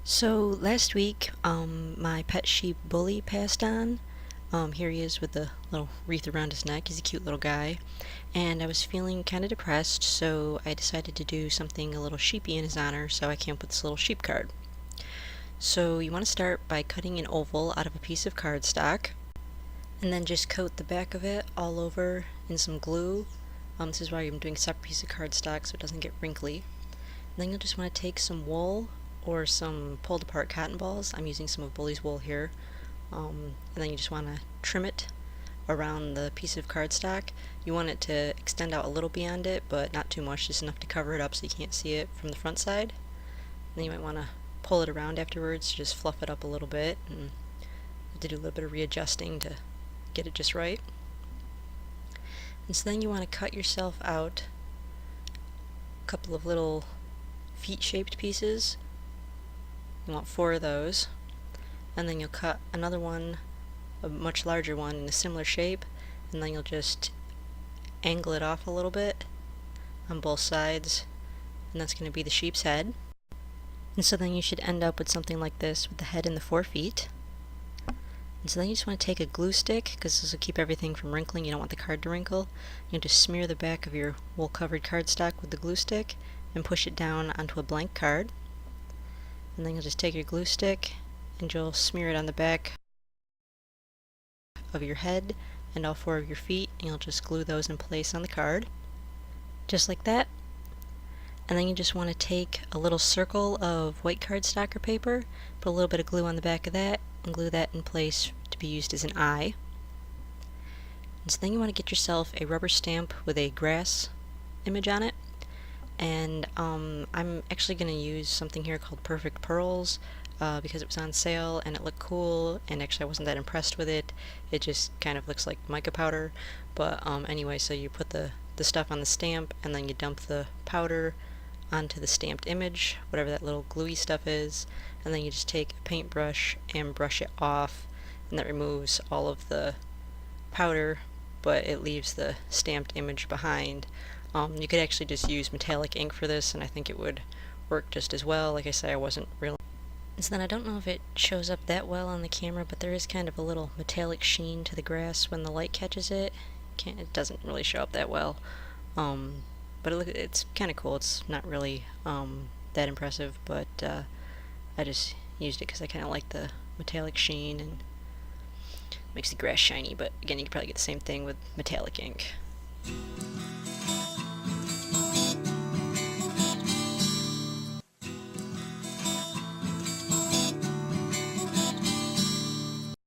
So last week, my pet sheep Bully passed on. Here he is with the little wreath around his neck. He's a cute little guy. And I was feeling kind of depressed, so I decided to do something a little sheepy in his honor, so I came up with this little sheep card. So you want to start by cutting an oval out of a piece of cardstock, and then just coat the back of it all over in some glue. This is why I'm doing a separate piece of cardstock so it doesn't get wrinkly. And then you'll just want to take some wool or some pulled apart cotton balls. I'm using some of Bully's wool here. And then you just want to trim it around the piece of cardstock. You want it to extend out a little beyond it, but not too much, just enough to cover it up so you can't see it from the front side. And then you might want to pull it around afterwards to just fluff it up a little bit, and to do a little bit of readjusting to get it just right. And so then you want to cut yourself out a couple of little feet-shaped pieces. You want 4 of those, and then you'll cut another one, a much larger one, in a similar shape, and then you'll just angle it off a little bit on both sides, and that's going to be the sheep's head. And so then you should end up with something like this with the head and the 4 feet. And so then you just want to take a glue stick, because this will keep everything from wrinkling. You don't want the card to wrinkle. You'll just smear the back of your wool-covered cardstock with the glue stick and push it down onto a blank card. And then you'll just take your glue stick and you'll smear it on the back of your head and all 4 of your feet, and you'll just glue those in place on the card, just like that. And then you just want to take a little circle of white cardstock or paper, put a little bit of glue on the back of that, and glue that in place to be used as an eye. And so then you want to get yourself a rubber stamp with a grass image on it. And I'm actually going to use something here called Perfect Pearls because it was on sale and it looked cool, and actually I wasn't that impressed with it. It just kind of looks like mica powder, but anyway, so you put the stuff on the stamp, and then you dump the powder onto the stamped image, whatever that little gluey stuff is, and then you just take a paintbrush and brush it off, and that removes all of the powder, but it leaves the stamped image behind. You could actually just use metallic ink for this, and I think it would work just as well. Like I say, I wasn't really... And so then I don't know if it shows up that well on the camera, but there is kind of a little metallic sheen to the grass when the light catches it. It doesn't really show up that well, but it's kind of cool. It's not really that impressive, but I just used it because I kind of like the metallic sheen and makes the grass shiny. But again, you could probably get the same thing with metallic ink.